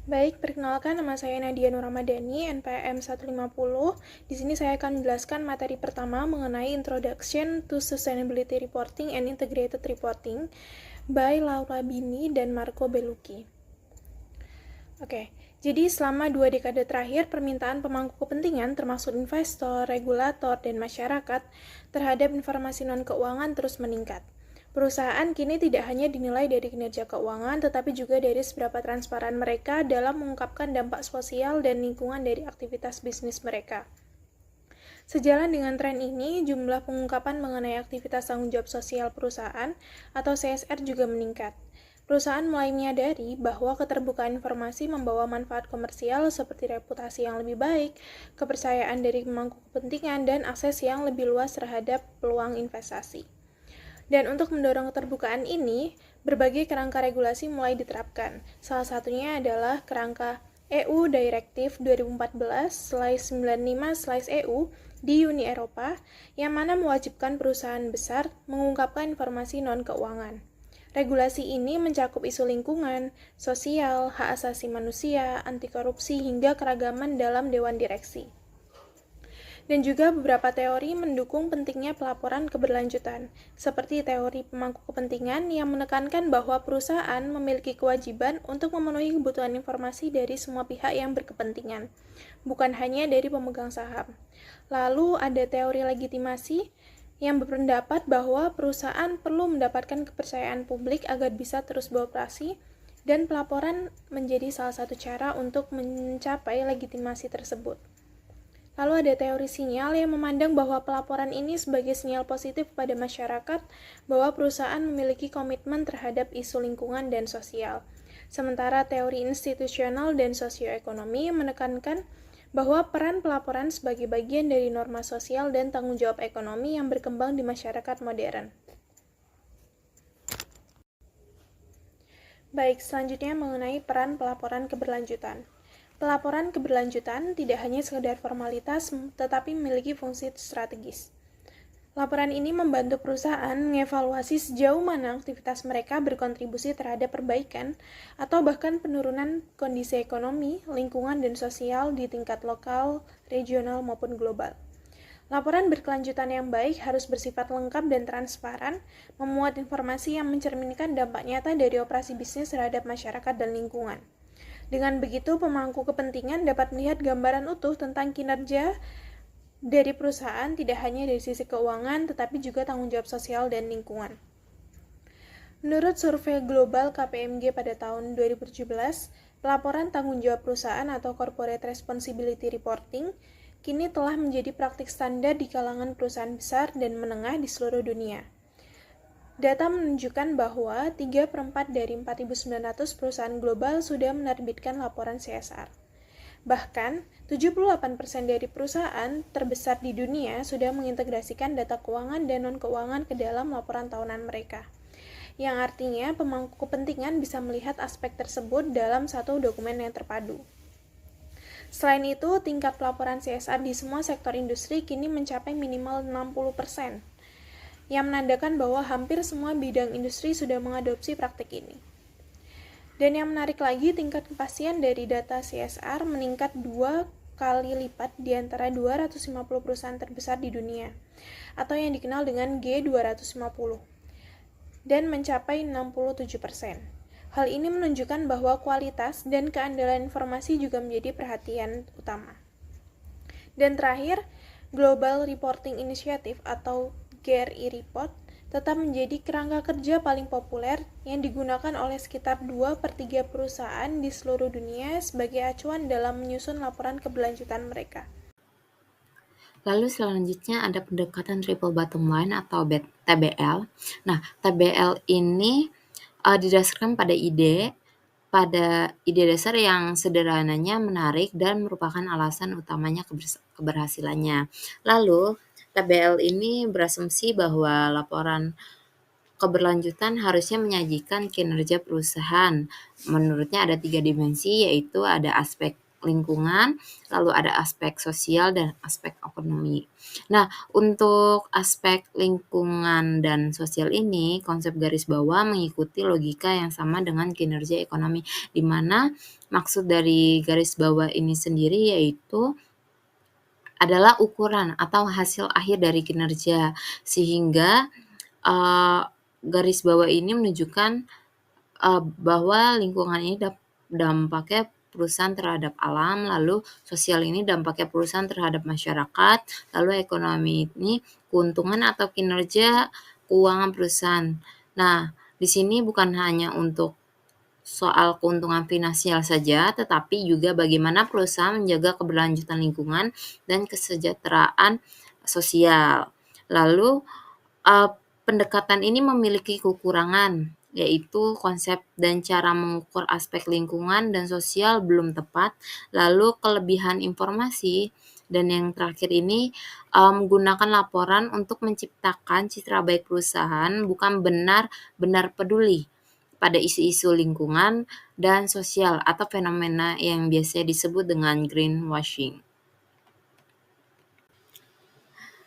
Baik, perkenalkan nama saya Nadia Nur Ramadhani, NPM 150. Di sini saya akan menjelaskan materi pertama mengenai Introduction to Sustainability Reporting and Integrated Reporting by Laura Bini dan Marco Bellucci. Oke, jadi selama 2 dekade terakhir, permintaan pemangku kepentingan termasuk investor, regulator, dan masyarakat terhadap informasi non-keuangan terus meningkat. Perusahaan kini tidak hanya dinilai dari kinerja keuangan, tetapi juga dari seberapa transparan mereka dalam mengungkapkan dampak sosial dan lingkungan dari aktivitas bisnis mereka. Sejalan dengan tren ini, jumlah pengungkapan mengenai aktivitas tanggung jawab sosial perusahaan atau CSR juga meningkat. Perusahaan mulai menyadari bahwa keterbukaan informasi membawa manfaat komersial seperti reputasi yang lebih baik, kepercayaan dari pemangku kepentingan, dan akses yang lebih luas terhadap peluang investasi. Dan untuk mendorong keterbukaan ini, berbagai kerangka regulasi mulai diterapkan. Salah satunya adalah kerangka EU Directive 2014/95/EU di Uni Eropa, yang mana mewajibkan perusahaan besar mengungkapkan informasi non-keuangan. Regulasi ini mencakup isu lingkungan, sosial, hak asasi manusia, anti korupsi, hingga keragaman dalam dewan direksi. Dan juga beberapa teori mendukung pentingnya pelaporan keberlanjutan, seperti teori pemangku kepentingan yang menekankan bahwa perusahaan memiliki kewajiban untuk memenuhi kebutuhan informasi dari semua pihak yang berkepentingan, bukan hanya dari pemegang saham. Lalu ada teori legitimasi yang berpendapat bahwa perusahaan perlu mendapatkan kepercayaan publik agar bisa terus beroperasi, dan pelaporan menjadi salah satu cara untuk mencapai legitimasi tersebut. Lalu ada teori sinyal yang memandang bahwa pelaporan ini sebagai sinyal positif pada masyarakat bahwa perusahaan memiliki komitmen terhadap isu lingkungan dan sosial. Sementara teori institusional dan sosioekonomi menekankan bahwa peran pelaporan sebagai bagian dari norma sosial dan tanggung jawab ekonomi yang berkembang di masyarakat modern. Baik, selanjutnya mengenai peran pelaporan keberlanjutan. Pelaporan keberlanjutan tidak hanya sekedar formalitas, tetapi memiliki fungsi strategis. Laporan ini membantu perusahaan mengevaluasi sejauh mana aktivitas mereka berkontribusi terhadap perbaikan atau bahkan penurunan kondisi ekonomi, lingkungan, dan sosial di tingkat lokal, regional, maupun global. Laporan berkelanjutan yang baik harus bersifat lengkap dan transparan, memuat informasi yang mencerminkan dampak nyata dari operasi bisnis terhadap masyarakat dan lingkungan. Dengan begitu, pemangku kepentingan dapat melihat gambaran utuh tentang kinerja dari perusahaan tidak hanya dari sisi keuangan, tetapi juga tanggung jawab sosial dan lingkungan. Menurut survei global KPMG pada tahun 2017, pelaporan tanggung jawab perusahaan atau Corporate Responsibility Reporting kini telah menjadi praktik standar di kalangan perusahaan besar dan menengah di seluruh dunia. Data menunjukkan bahwa 3/4 dari 4.900 perusahaan global sudah menerbitkan laporan CSR. Bahkan, 78% dari perusahaan terbesar di dunia sudah mengintegrasikan data keuangan dan non-keuangan ke dalam laporan tahunan mereka. Yang artinya, pemangku kepentingan bisa melihat aspek tersebut dalam satu dokumen yang terpadu. Selain itu, tingkat pelaporan CSR di semua sektor industri kini mencapai minimal 60%, yang menandakan bahwa hampir semua bidang industri sudah mengadopsi praktik ini. Dan yang menarik lagi, tingkat kepastian dari data CSR meningkat 2 kali lipat di antara 250 perusahaan terbesar di dunia, atau yang dikenal dengan G250, dan mencapai 67%. Hal ini menunjukkan bahwa kualitas dan keandalan informasi juga menjadi perhatian utama. Dan terakhir, Global Reporting Initiative atau GRI Report tetap menjadi kerangka kerja paling populer yang digunakan oleh sekitar 2/3 perusahaan di seluruh dunia sebagai acuan dalam menyusun laporan keberlanjutan mereka. Lalu selanjutnya ada pendekatan triple bottom line atau TBL. Nah, TBL ini didasarkan pada ide dasar yang sederhananya menarik dan merupakan alasan utamanya keberhasilannya. Lalu, TBL ini berasumsi bahwa laporan keberlanjutan harusnya menyajikan kinerja perusahaan. Menurutnya ada 3 dimensi, yaitu ada aspek lingkungan, lalu ada aspek sosial dan aspek ekonomi. Nah, untuk aspek lingkungan dan sosial ini, konsep garis bawah mengikuti logika yang sama dengan kinerja ekonomi, di mana maksud dari garis bawah ini sendiri yaitu adalah ukuran atau hasil akhir dari kinerja, sehingga garis bawah ini menunjukkan bahwa lingkungan ini dampaknya perusahaan terhadap alam, lalu sosial ini dampaknya perusahaan terhadap masyarakat, lalu ekonomi ini keuntungan atau kinerja keuangan perusahaan. Nah, di sini bukan hanya untuk soal keuntungan finansial saja, tetapi juga bagaimana perusahaan menjaga keberlanjutan lingkungan dan kesejahteraan sosial. Lalu, pendekatan ini memiliki kekurangan, yaitu konsep dan cara mengukur aspek lingkungan dan sosial belum tepat, lalu kelebihan informasi, dan yang terakhir ini, menggunakan laporan untuk menciptakan citra baik perusahaan, bukan benar-benar peduli pada isu-isu lingkungan dan sosial atau fenomena yang biasa disebut dengan greenwashing.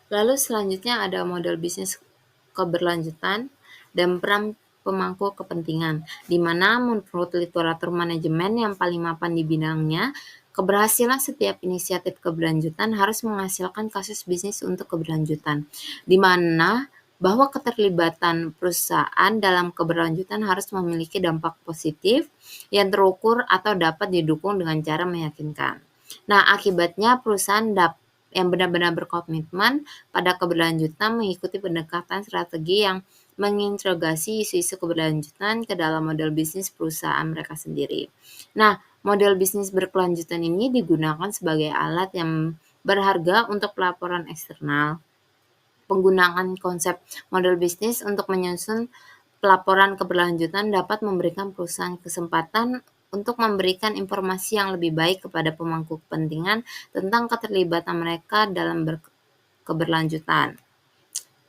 Lalu selanjutnya ada model bisnis keberlanjutan dan peran pemangku kepentingan, di mana menurut literatur manajemen yang paling mapan di bidangnya, keberhasilan setiap inisiatif keberlanjutan harus menghasilkan kasus bisnis untuk keberlanjutan, di mana bahwa keterlibatan perusahaan dalam keberlanjutan harus memiliki dampak positif yang terukur atau dapat didukung dengan cara meyakinkan. Nah, akibatnya perusahaan yang benar-benar berkomitmen pada keberlanjutan mengikuti pendekatan strategi yang mengintegrasi isu-isu keberlanjutan ke dalam model bisnis perusahaan mereka sendiri. Nah, model bisnis berkelanjutan ini digunakan sebagai alat yang berharga untuk pelaporan eksternal. Penggunaan konsep model bisnis untuk menyusun pelaporan keberlanjutan dapat memberikan perusahaan kesempatan untuk memberikan informasi yang lebih baik kepada pemangku kepentingan tentang keterlibatan mereka dalam keberlanjutan.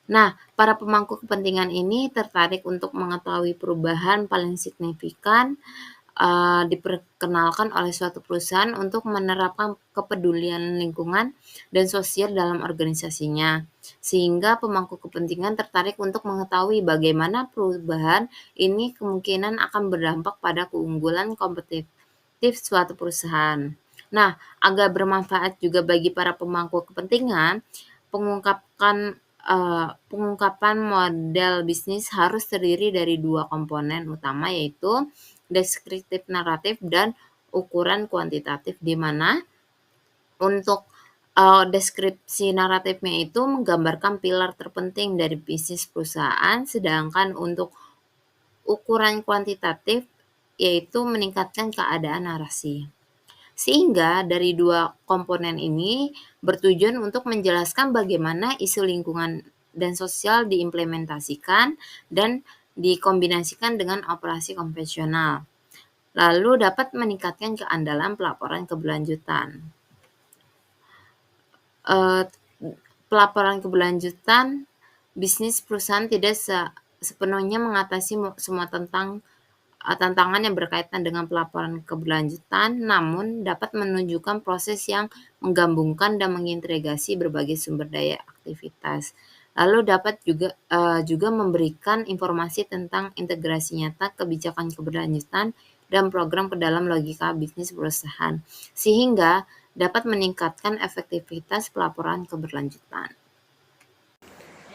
Nah, para pemangku kepentingan ini tertarik untuk mengetahui perubahan paling signifikan diperkenalkan oleh suatu perusahaan untuk menerapkan kepedulian lingkungan dan sosial dalam organisasinya, sehingga pemangku kepentingan tertarik untuk mengetahui bagaimana perubahan ini kemungkinan akan berdampak pada keunggulan kompetitif suatu perusahaan. Nah, agar bermanfaat juga bagi para pemangku kepentingan, pengungkapan model bisnis harus terdiri dari dua komponen utama, yaitu deskriptif naratif dan ukuran kuantitatif, di mana untuk deskripsi naratifnya itu menggambarkan pilar terpenting dari bisnis perusahaan, sedangkan untuk ukuran kuantitatif yaitu meningkatkan keadaan narasi. Sehingga dari dua komponen ini bertujuan untuk menjelaskan bagaimana isu lingkungan dan sosial diimplementasikan dan dikombinasikan dengan operasi konvensional, lalu dapat meningkatkan keandalan pelaporan keberlanjutan. Pelaporan keberlanjutan bisnis perusahaan tidak sepenuhnya mengatasi semua tantangan yang berkaitan dengan pelaporan keberlanjutan, namun dapat menunjukkan proses yang menggabungkan dan mengintegrasi berbagai sumber daya aktivitas. Lalu dapat juga memberikan informasi tentang integrasi nyata kebijakan keberlanjutan dan program ke dalam logika bisnis perusahaan, sehingga dapat meningkatkan efektivitas pelaporan keberlanjutan.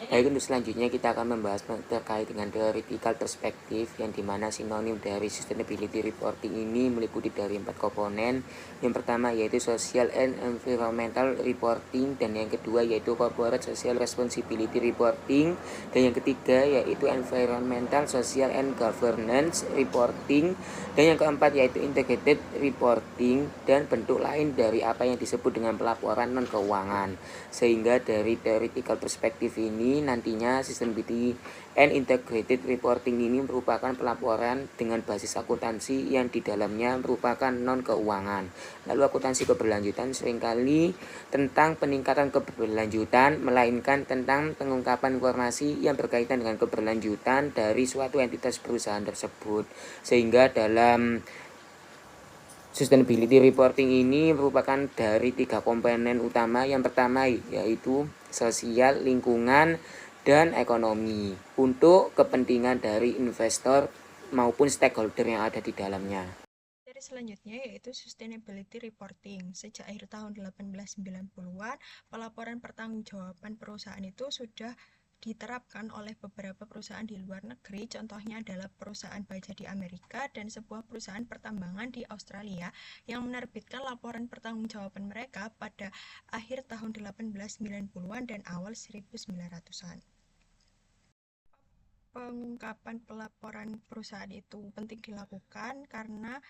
Baik, untuk selanjutnya kita akan membahas terkait dengan theoretical perspective, yang dimana sinonim dari sustainability reporting ini meliputi dari 4 komponen. Yang pertama yaitu social and environmental reporting, dan yang kedua yaitu corporate social responsibility reporting, dan yang ketiga yaitu environmental, social and governance reporting, dan yang keempat yaitu integrated reporting, dan bentuk lain dari apa yang disebut dengan pelaporan non keuangan. Sehingga dari theoretical perspective ini nantinya sustainability and integrated reporting ini merupakan pelaporan dengan basis akuntansi yang di dalamnya merupakan non keuangan. Lalu akuntansi keberlanjutan seringkali tentang peningkatan keberlanjutan, melainkan tentang pengungkapan informasi yang berkaitan dengan keberlanjutan dari suatu entitas perusahaan tersebut. Sehingga dalam Sustainability reporting ini merupakan dari 3 komponen utama. Yang pertama yaitu sosial, lingkungan, dan ekonomi untuk kepentingan dari investor maupun stakeholder yang ada di dalamnya. Dari selanjutnya yaitu sustainability reporting. Sejak akhir tahun 1890-an, pelaporan pertanggungjawaban perusahaan itu sudah diterapkan oleh beberapa perusahaan di luar negeri. Contohnya adalah perusahaan baja di Amerika dan sebuah perusahaan pertambangan di Australia yang menerbitkan laporan pertanggungjawaban mereka pada akhir tahun 1890-an dan awal 1900-an. Pengungkapan pelaporan perusahaan itu penting dilakukan karena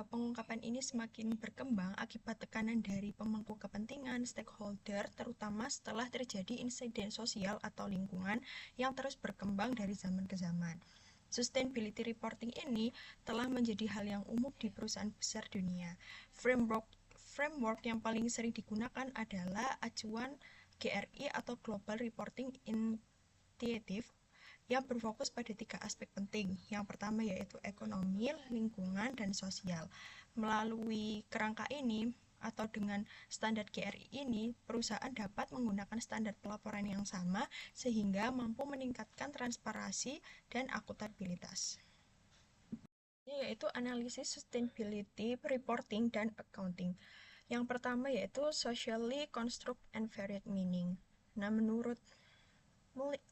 pengungkapan ini semakin berkembang akibat tekanan dari pemangku kepentingan stakeholder, terutama setelah terjadi insiden sosial atau lingkungan yang terus berkembang dari zaman ke zaman. Sustainability reporting ini telah menjadi hal yang umum di perusahaan besar dunia. Framework yang paling sering digunakan adalah acuan GRI atau Global Reporting Initiative yang berfokus pada 3 aspek penting. Yang pertama yaitu ekonomi, lingkungan, dan sosial. Melalui kerangka ini atau dengan standar GRI ini, perusahaan dapat menggunakan standar pelaporan yang sama sehingga mampu meningkatkan transparansi dan akuntabilitas. Yaitu analisis sustainability reporting dan accounting. Yang pertama yaitu socially construct and varied meaning. Nah, menurut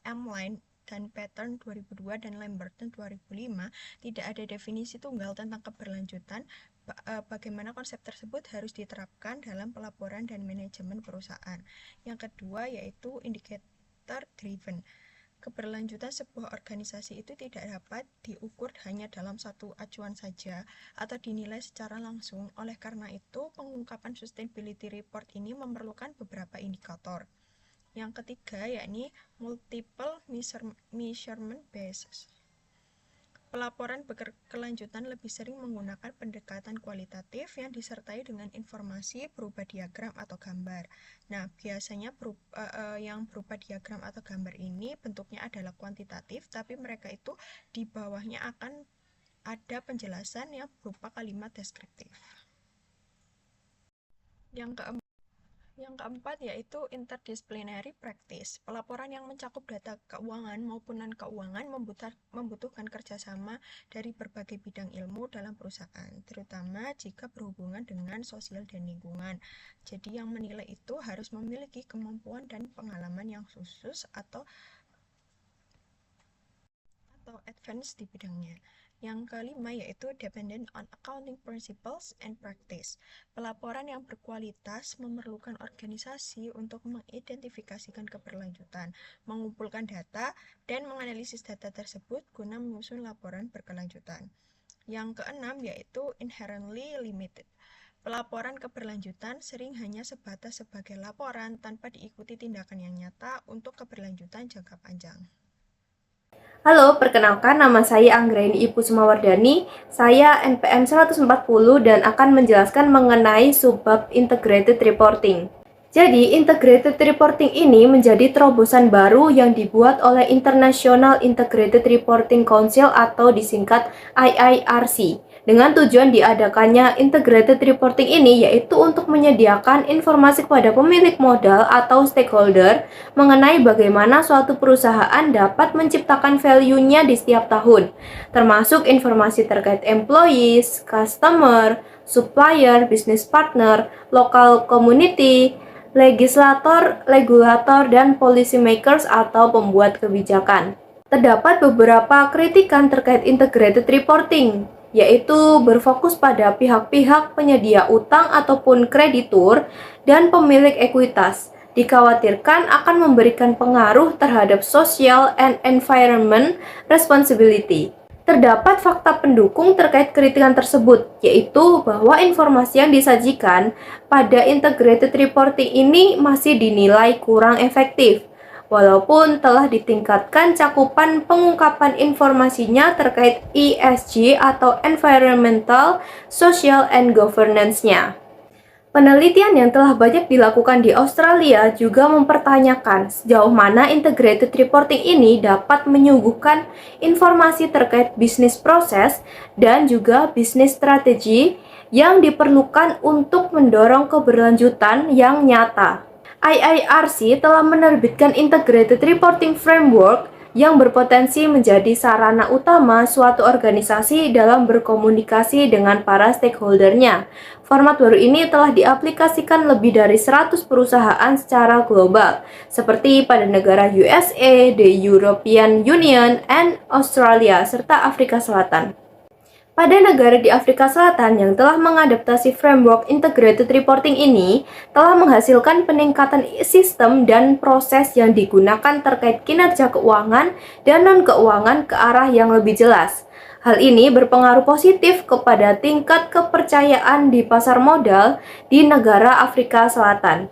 Emline dan Pattern 2002 dan Lamberton 2005, tidak ada definisi tunggal tentang keberlanjutan. Bagaimana konsep tersebut harus diterapkan dalam pelaporan dan manajemen perusahaan. Yang kedua yaitu indicator driven. Keberlanjutan sebuah organisasi itu tidak dapat diukur hanya dalam satu acuan saja atau dinilai secara langsung. Oleh karena itu, pengungkapan sustainability report ini memerlukan beberapa indikator. Yang ketiga yakni multiple measurement basis. Pelaporan berkelanjutan lebih sering menggunakan pendekatan kualitatif yang disertai dengan informasi berupa diagram atau gambar. Nah, biasanya yang berupa diagram atau gambar ini bentuknya adalah kuantitatif, tapi mereka itu di bawahnya akan ada penjelasan yang berupa kalimat deskriptif. Yang keempat yaitu interdisciplinary practice. Pelaporan yang mencakup data keuangan maupun non-keuangan membutuhkan kerjasama dari berbagai bidang ilmu dalam perusahaan, terutama jika berhubungan dengan sosial dan lingkungan. Jadi yang menilai itu harus memiliki kemampuan dan pengalaman yang khusus atau advance di bidangnya. Yang kelima yaitu dependent on accounting principles and practice. Pelaporan yang berkualitas memerlukan organisasi untuk mengidentifikasikan keberlanjutan, mengumpulkan data, dan menganalisis data tersebut guna menyusun laporan berkelanjutan. Yang keenam yaitu inherently limited. Pelaporan keberlanjutan sering hanya sebatas sebagai laporan tanpa diikuti tindakan yang nyata untuk keberlanjutan jangka panjang. Halo, perkenalkan nama saya Anggraini Ibu Sumawardani. Saya NPM 140 dan akan menjelaskan mengenai subbab integrated reporting. Jadi, integrated reporting ini menjadi terobosan baru yang dibuat oleh International Integrated Reporting Council atau disingkat IIRC. Dengan tujuan diadakannya integrated reporting ini yaitu untuk menyediakan informasi kepada pemilik modal atau stakeholder mengenai bagaimana suatu perusahaan dapat menciptakan value-nya di setiap tahun, termasuk informasi terkait employees, customer, supplier, business partner, local community, legislator, regulator, dan policy makers atau pembuat kebijakan. Terdapat beberapa kritikan terkait integrated reporting, yaitu berfokus pada pihak-pihak penyedia utang ataupun kreditur dan pemilik ekuitas. Dikhawatirkan akan memberikan pengaruh terhadap social and environment responsibility. Terdapat fakta pendukung terkait kritikan tersebut, yaitu bahwa informasi yang disajikan pada integrated reporting ini masih dinilai kurang efektif. Walaupun telah ditingkatkan cakupan pengungkapan informasinya terkait ESG atau Environmental, Social, and Governance-nya. Penelitian yang telah banyak dilakukan di Australia juga mempertanyakan sejauh mana integrated reporting ini dapat menyuguhkan informasi terkait bisnis proses dan juga bisnis strategi yang diperlukan untuk mendorong keberlanjutan yang nyata. IIRC telah menerbitkan Integrated Reporting Framework yang berpotensi menjadi sarana utama suatu organisasi dalam berkomunikasi dengan para stakeholder-nya. Format baru ini telah diaplikasikan lebih dari 100 perusahaan secara global, seperti pada negara USA, the European Union, and Australia, serta Afrika Selatan. Pada negara di Afrika Selatan yang telah mengadaptasi framework integrated reporting ini, telah menghasilkan peningkatan sistem dan proses yang digunakan terkait kinerja keuangan dan non-keuangan ke arah yang lebih jelas. Hal ini berpengaruh positif kepada tingkat kepercayaan di pasar modal di negara Afrika Selatan,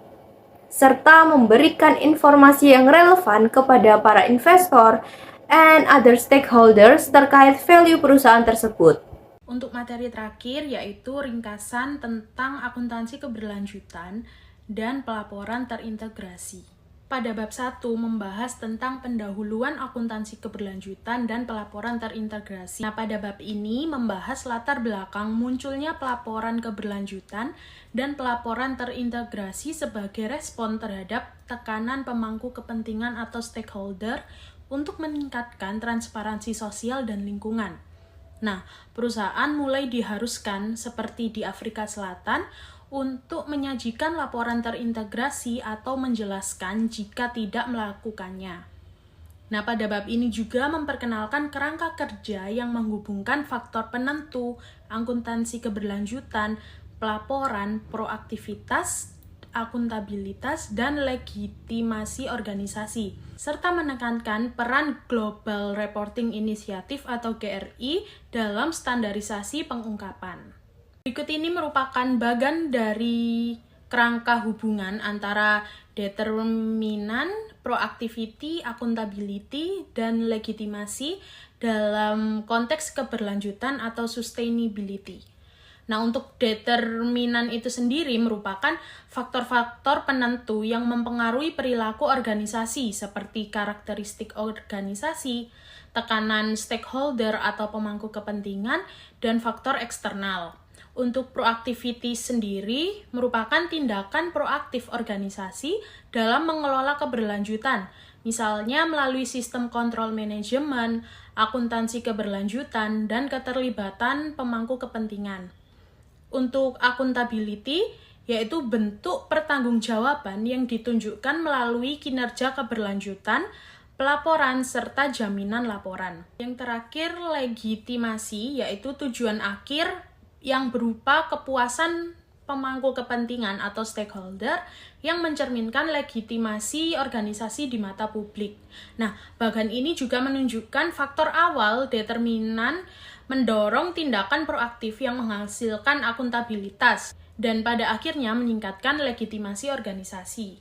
serta memberikan informasi yang relevan kepada para investor and other stakeholders terkait value perusahaan tersebut. Untuk materi terakhir yaitu ringkasan tentang akuntansi keberlanjutan dan pelaporan terintegrasi. Pada bab 1 membahas tentang pendahuluan akuntansi keberlanjutan dan pelaporan terintegrasi. Nah, pada bab ini membahas latar belakang munculnya pelaporan keberlanjutan dan pelaporan terintegrasi sebagai respon terhadap tekanan pemangku kepentingan atau stakeholder untuk meningkatkan transparansi sosial dan lingkungan. Nah, perusahaan mulai diharuskan seperti di Afrika Selatan untuk menyajikan laporan terintegrasi atau menjelaskan jika tidak melakukannya. Nah, pada bab ini juga memperkenalkan kerangka kerja yang menghubungkan faktor penentu, akuntansi keberlanjutan, pelaporan, proaktivitas, akuntabilitas, dan legitimasi organisasi, serta menekankan peran Global Reporting Initiative atau GRI dalam standarisasi pengungkapan. Berikut ini merupakan bagian dari kerangka hubungan antara determinan, proactivity, accountability, dan legitimasi dalam konteks keberlanjutan atau sustainability. Nah, untuk determinan itu sendiri merupakan faktor-faktor penentu yang mempengaruhi perilaku organisasi seperti karakteristik organisasi, tekanan stakeholder atau pemangku kepentingan, dan faktor eksternal. Untuk proactivity sendiri merupakan tindakan proaktif organisasi dalam mengelola keberlanjutan, misalnya melalui sistem kontrol manajemen, akuntansi keberlanjutan, dan keterlibatan pemangku kepentingan. Untuk accountability, yaitu bentuk pertanggungjawaban yang ditunjukkan melalui kinerja keberlanjutan, pelaporan, serta jaminan laporan. Yang terakhir, legitimasi, yaitu tujuan akhir yang berupa kepuasan pemangku kepentingan atau stakeholder yang mencerminkan legitimasi organisasi di mata publik. Nah, bagian ini juga menunjukkan faktor awal determinan mendorong tindakan proaktif yang menghasilkan akuntabilitas dan pada akhirnya meningkatkan legitimasi organisasi.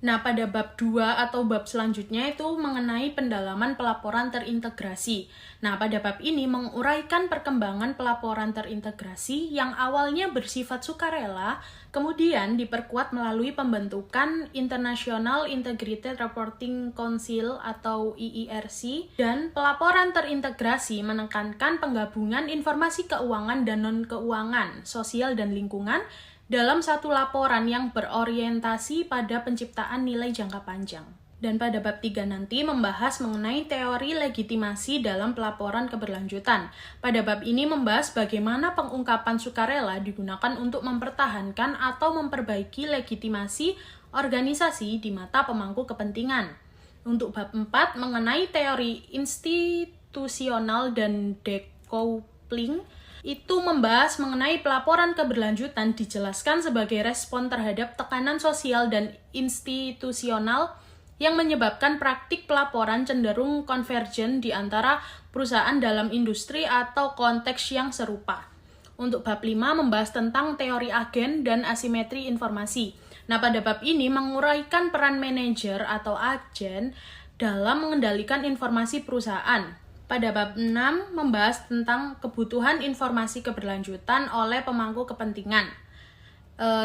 Nah, pada bab 2 atau bab selanjutnya itu mengenai pendalaman pelaporan terintegrasi. Nah, pada bab ini menguraikan perkembangan pelaporan terintegrasi yang awalnya bersifat sukarela, kemudian diperkuat melalui pembentukan International Integrated Reporting Council atau IIRC, dan pelaporan terintegrasi menekankan penggabungan informasi keuangan dan non-keuangan, sosial dan lingkungan, dalam satu laporan yang berorientasi pada penciptaan nilai jangka panjang. Dan pada bab 3 nanti membahas mengenai teori legitimasi dalam pelaporan keberlanjutan. Pada bab ini membahas bagaimana pengungkapan sukarela digunakan untuk mempertahankan atau memperbaiki legitimasi organisasi di mata pemangku kepentingan. Untuk bab 4 mengenai teori institusional dan decoupling, itu membahas mengenai pelaporan keberlanjutan dijelaskan sebagai respon terhadap tekanan sosial dan institusional yang menyebabkan praktik pelaporan cenderung konvergen di antara perusahaan dalam industri atau konteks yang serupa. Untuk bab 5 membahas tentang teori agen dan asimetri informasi. Nah, pada bab ini menguraikan peran manajer atau agen dalam mengendalikan informasi perusahaan. Pada bab 6 membahas tentang kebutuhan informasi keberlanjutan oleh pemangku kepentingan,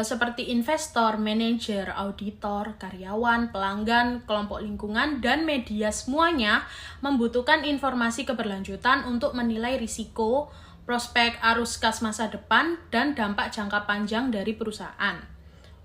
seperti investor, manajer, auditor, karyawan, pelanggan, kelompok lingkungan, dan media semuanya membutuhkan informasi keberlanjutan untuk menilai risiko, prospek arus kas masa depan, dan dampak jangka panjang dari perusahaan.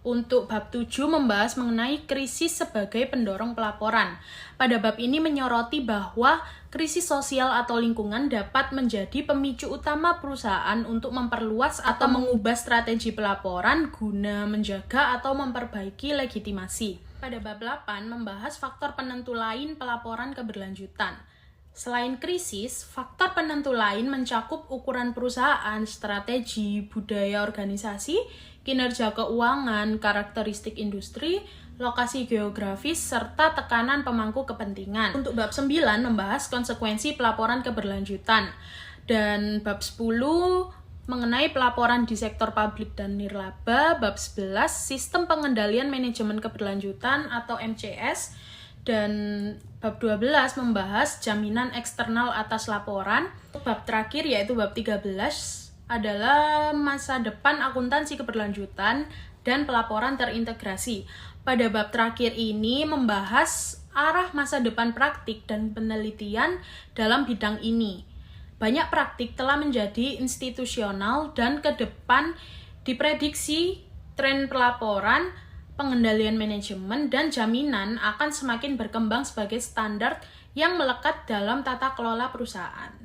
Untuk bab 7 membahas mengenai krisis sebagai pendorong pelaporan. Pada bab ini menyoroti bahwa krisis sosial atau lingkungan dapat menjadi pemicu utama perusahaan untuk memperluas atau mengubah strategi pelaporan guna menjaga atau memperbaiki legitimasi. Pada bab 8 membahas faktor penentu lain pelaporan keberlanjutan. Selain krisis, faktor penentu lain mencakup ukuran perusahaan, strategi, budaya organisasi, kinerja keuangan, karakteristik industri, lokasi geografis, serta tekanan pemangku kepentingan. Untuk bab 9 membahas konsekuensi pelaporan keberlanjutan. Dan bab 10 mengenai pelaporan di sektor publik dan nirlaba. Bab 11 sistem pengendalian manajemen keberlanjutan atau MCS. Dan bab 12 membahas jaminan eksternal atas laporan. Bab terakhir yaitu bab 13 adalah masa depan akuntansi keberlanjutan dan pelaporan terintegrasi. Pada bab terakhir ini membahas arah masa depan praktik dan penelitian dalam bidang ini. Banyak praktik telah menjadi institusional dan ke depan diprediksi tren pelaporan, pengendalian manajemen, dan jaminan akan semakin berkembang sebagai standar yang melekat dalam tata kelola perusahaan.